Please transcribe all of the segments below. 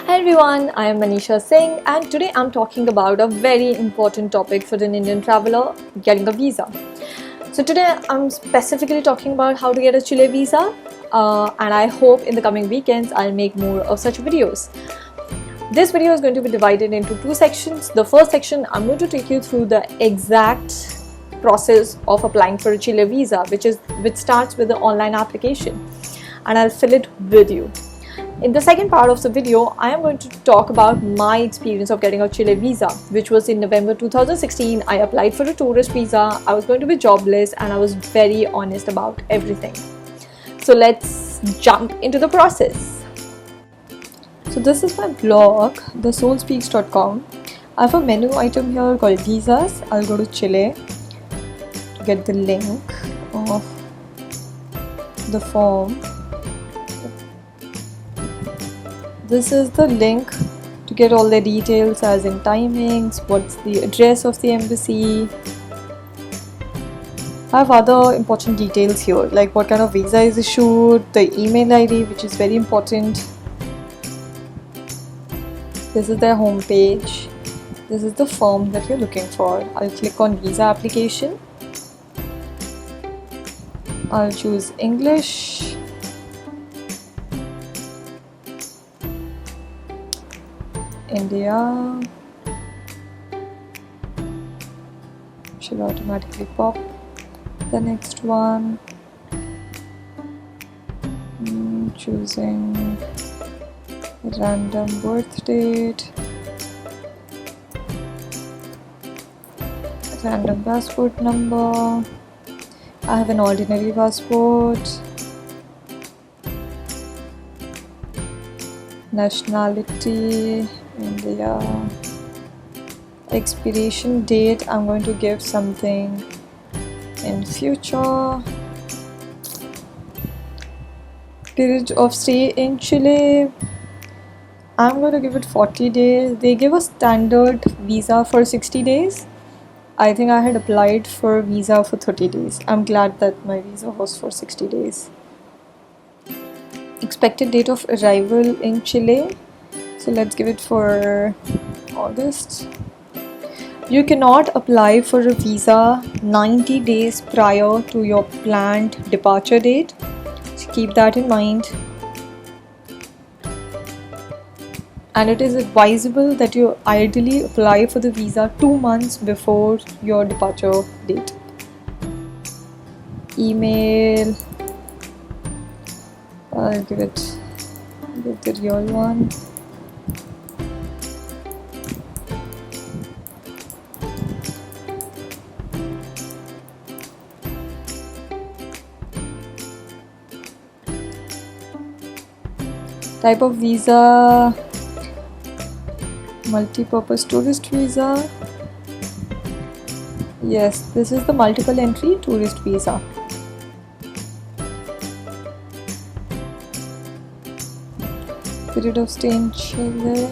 Hi everyone, I am Manisha Singh and today I'm talking about a very important topic for an Indian traveler, getting a visa. So today I'm specifically talking about how to get a Chile visa and I hope in the coming weekends I'll make more of such videos. This video is going to be divided into two sections. The first section, I'm going to take you through the exact process of applying for a Chile visa, which starts with the online application, and I'll fill it with you. In the second part of the video, I am going to talk about my experience of getting a Chile visa, which was in November 2016. I applied for a tourist visa. I was going to be jobless and I was very honest about everything. So let's jump into the process. So this is my blog, thesoulspeaks.com. I have a menu item here called visas. I'll go to Chile to get the link of the form. This is the link to get all the details, as in timings, what's the address of the embassy. I have other important details here, like what kind of visa is issued, the email ID, which is very important. This is their homepage. This is the form that you're looking for. I'll click on visa application. I'll choose English. India should automatically pop. The next one, choosing random birth date, random passport number. I have an ordinary passport. Nationality, India. Expiration date, I'm going to give something in future. Period of stay in Chile, I'm going to give it 40 days. They give a standard visa for 60 days. I think I had applied for a visa for 30 days. I'm glad that my visa was for 60 days. Expected date of arrival in Chile, so let's give it for August. You cannot apply for a visa 90 days prior to your planned departure date, so keep that in mind. And it is advisable that you ideally apply for the visa 2 months before your departure date. Email, I'll give the real one. Type of visa, multi-purpose tourist visa. Yes, this is the multiple entry tourist visa. Period of stay in Chile,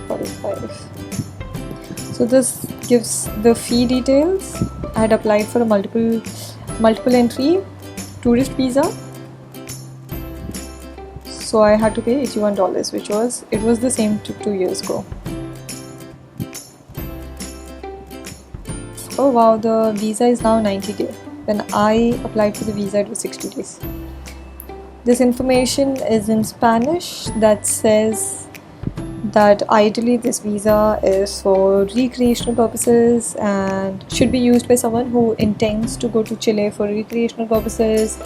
45. So this gives the fee details. I had applied for a multiple entry tourist visa, so I had to pay $81, it was the same 2 years ago. Oh wow, the visa is now 90 days. When I applied for the visa, it was 60 days. This information is in Spanish that says that ideally this visa is for recreational purposes and should be used by someone who intends to go to Chile for recreational purposes.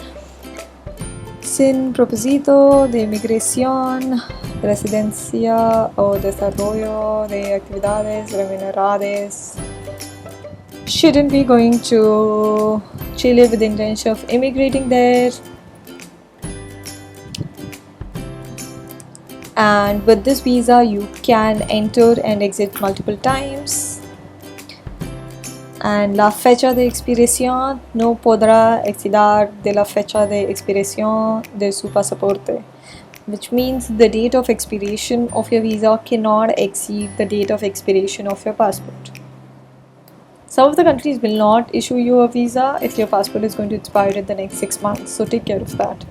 Sin propósito de migración, residencia o desarrollo de actividades remuneradas. Shouldn't be going to Chile with the intention of immigrating there. And with this visa you can enter and exit multiple times. And la fecha de expiración no podrá exceder de la fecha de expiración de su pasaporte, which means the date of expiration of your visa cannot exceed the date of expiration of your passport. Some of the countries will not issue you a visa if your passport is going to expire in the next 6 months, so take care of that.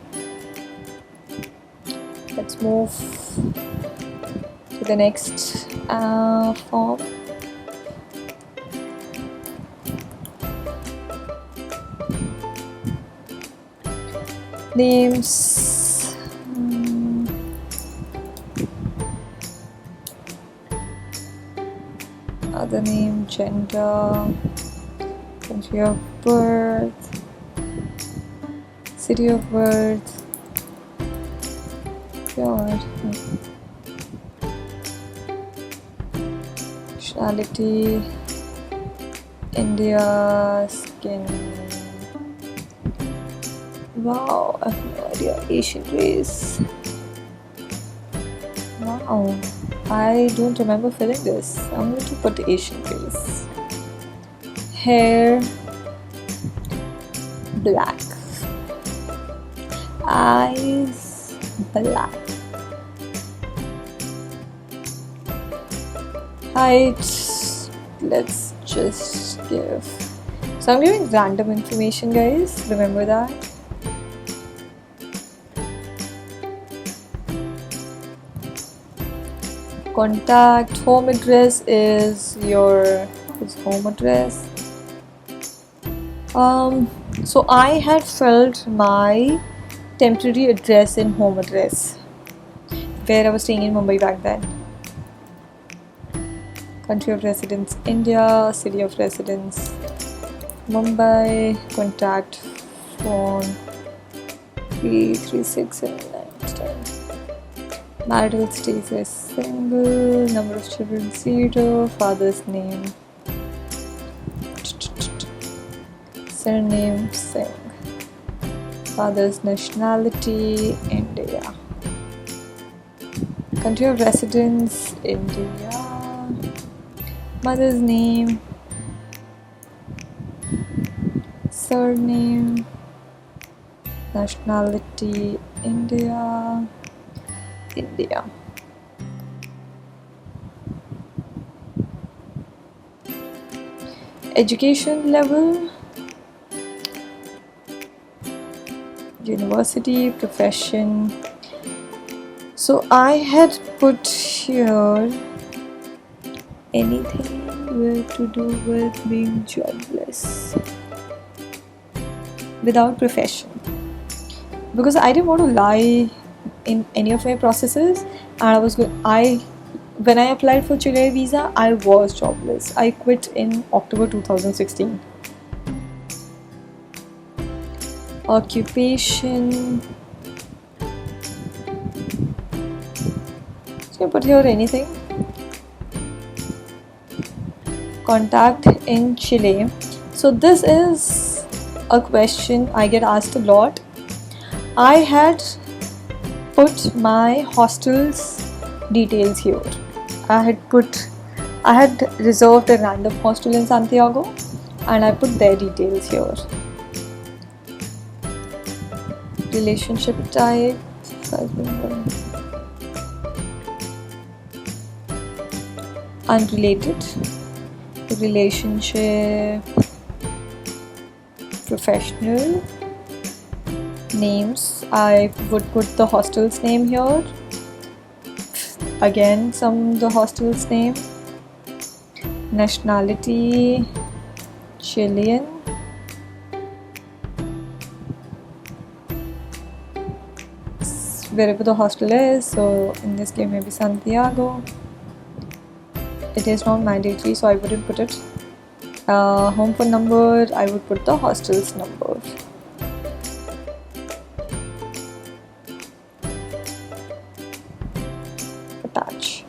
Let's move to the next form. Names. Other name, gender, country of birth, city of birth. God. Nationality, India, skin. Wow, I have no idea. Asian race. Wow, I don't remember filling this. I'm going to put Asian race. Hair, black. Eyes, black. Height, let's just give. So I'm giving random information, guys. Remember that. Contact, home address is your home address. So I had filled my temporary address in home address where I was staying in Mumbai back then. Country of residence India, city of residence Mumbai, contact phone 3367910. Marital status single, number of children 0, father's name, surname Singh, father's nationality India, country of residence India, mother's name, surname, nationality India. Education level, university, profession. So I had put here anything to do with being jobless without profession, because I didn't want to lie in any of my processes, and when I applied for Chile visa, I was jobless. I quit in October 2016. Occupation, so you put here anything. Contact in Chile. So this is a question I get asked a lot. I had put my hostel's details here. I had reserved a random hostel in Santiago and I put their details here. Relationship type, husband, unrelated, relationship, professional. Names, I would put the hostel's name here. Again, the hostel's name. Nationality, Chilean. Wherever the hostel is, so in this case maybe Santiago. It is not mandatory, so I wouldn't put it. Home phone number, I would put the hostel's number. Attach.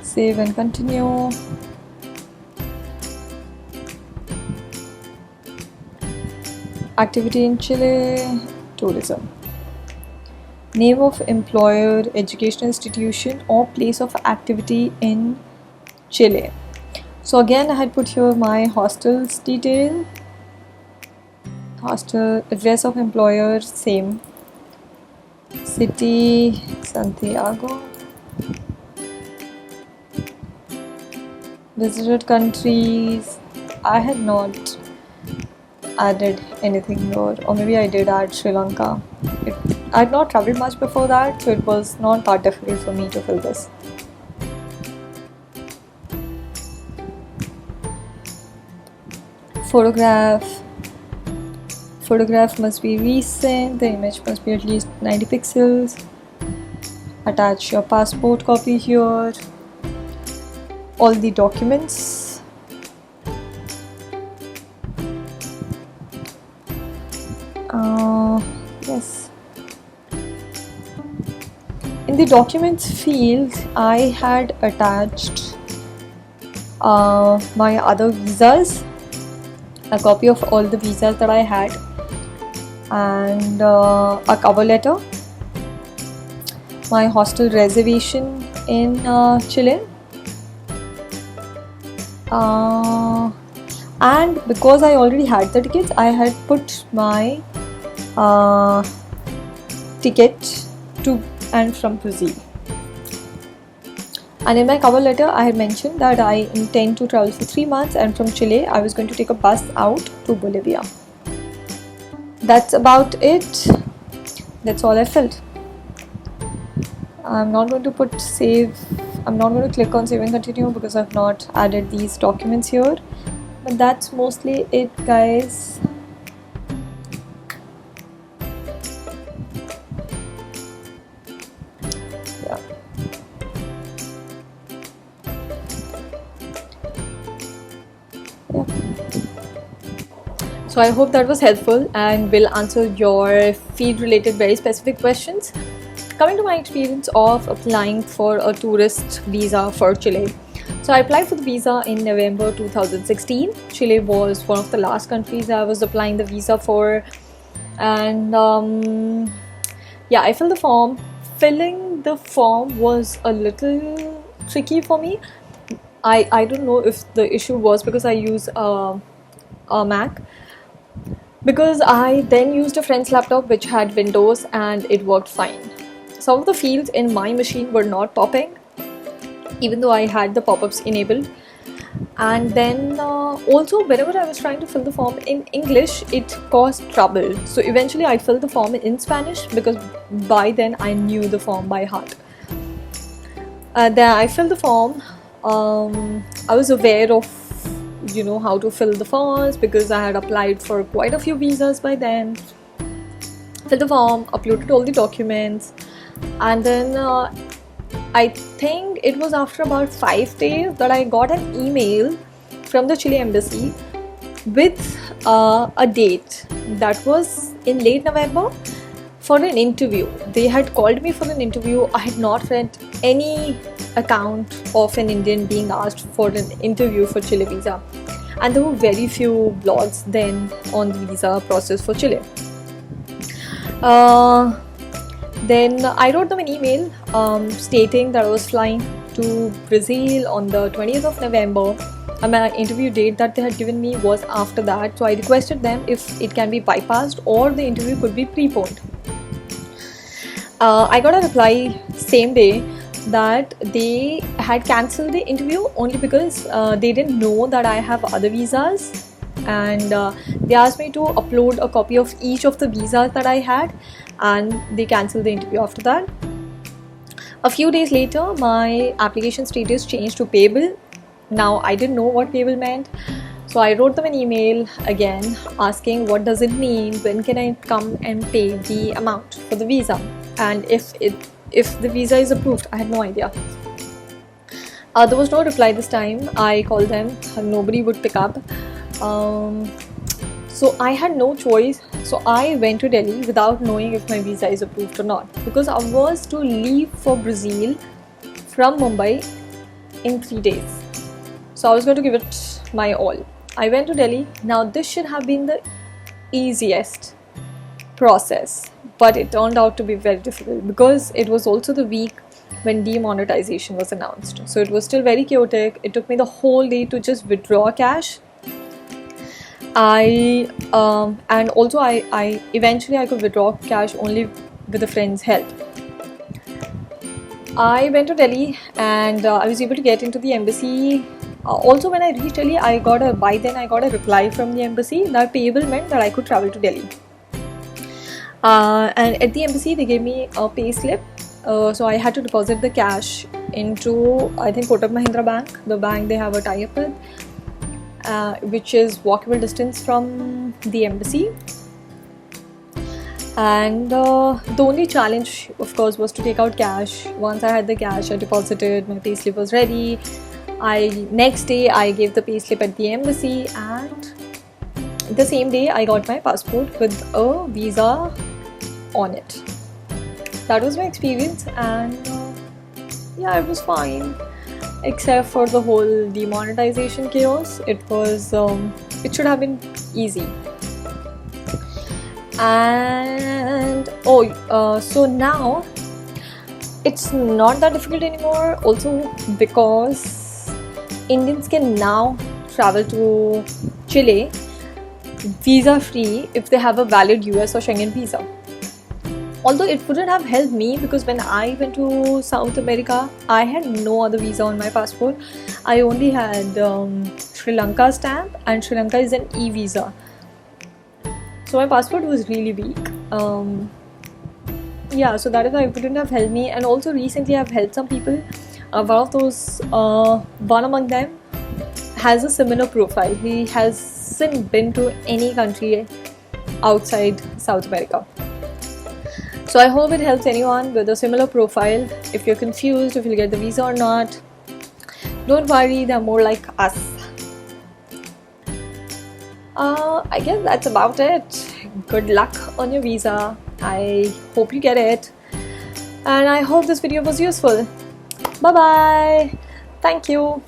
Save and continue. Activity in Chile, tourism. Name of employer, educational institution or place of activity in Chile. So again I had put here my hostel's detail. Hostel, address of employer, same. City, Santiago. Visited countries, I had not added anything here, or maybe I did add Sri Lanka. I had not traveled much before that, so it was not that difficult for me to fill this. Photograph must be recent, the image must be at least 90 pixels. Attach your passport copy here. All the documents. Yes. In the documents field, I had attached my other visas, a copy of all the visas that I had, and a cover letter, my hostel reservation in Chile, and because I already had the tickets, I had put my ticket to and from Brazil. And in my cover letter, I had mentioned that I intend to travel for 3 months, and from Chile, I was going to take a bus out to Bolivia. That's about it. That's all I filled. I'm not going to put save. I'm not going to click on save and continue because I've not added these documents here. But that's mostly it, guys. Yeah. So I hope that was helpful and will answer your field related very specific questions. Coming to my experience of applying for a tourist visa for Chile. So I applied for the visa in November 2016. Chile was one of the last countries I was applying the visa for, and yeah, I filled the form. Filling the form was a little tricky for me. I don't know if the issue was because I use a Mac, because I then used a friend's laptop which had Windows and it worked fine. Some of the fields in my machine were not popping even though I had the pop-ups enabled, and then also whenever I was trying to fill the form in English, it caused trouble. So eventually I filled the form in Spanish because by then I knew the form by heart. Then I filled the form. I was aware of how to fill the forms because I had applied for quite a few visas by then. Filled the form, uploaded all the documents, and then I think it was after about 5 days that I got an email from the Chile embassy with a date that was in late November for an interview. They had called me for an interview. I had not read any account of an Indian being asked for an interview for Chile visa, and there were very few blogs then on the visa process for Chile. Then I wrote them an email stating that I was flying to Brazil on the 20th of November, and my interview date that they had given me was after that. So I requested them if it can be bypassed or the interview could be preponed. I got a reply same day that they had cancelled the interview only because they didn't know that I have other visas, and they asked me to upload a copy of each of the visas that I had, and they cancelled the interview after that. A few days later, my application status changed to payable. Now I didn't know what payable meant, so I wrote them an email again asking what does it mean, when can I come and pay the amount for the visa, and if the visa is approved. I had no idea. There was no reply this time. I called them, nobody would pick up. So I had no choice. So I went to Delhi without knowing if my visa is approved or not, because I was to leave for Brazil from Mumbai in 3 days. So I was going to give it my all. I went to Delhi. Now this should have been the easiest process, but it turned out to be very difficult because it was also the week when demonetization was announced. So it was still very chaotic. It took me the whole day to just withdraw cash. And also I eventually I could withdraw cash only with a friend's help. I went to Delhi and I was able to get into the embassy Also, when I reached Delhi, by then I got a reply from the embassy that payable meant that I could travel to Delhi. And at the embassy, they gave me a pay slip. So I had to deposit the cash into, I think, Kotak Mahindra Bank, the bank they have a tie-up with, which is walkable distance from the embassy. And the only challenge, of course, was to take out cash. Once I had the cash, I deposited, my payslip was ready. Next day I gave the payslip at the embassy, and the same day I got my passport with a visa on it. That was my experience, and yeah, it was fine, except for the whole demonetization chaos. It should have been easy. And so now it's not that difficult anymore, also because Indians can now travel to Chile visa free if they have a valid US or Schengen visa. Although it wouldn't have helped me, because when I went to South America, I had no other visa on my passport. I only had Sri Lanka stamp, and Sri Lanka is an e-visa. So my passport was really weak. Yeah, so that is why it wouldn't have helped me. And also recently I've helped some people. One among them has a similar profile. He hasn't been to any country outside South America. So I hope it helps anyone with a similar profile. If you're confused if you'll get the visa or not, don't worry, they're more like us. I guess that's about it. Good luck on your visa. I hope you get it. And I hope this video was useful. Bye bye. Thank you.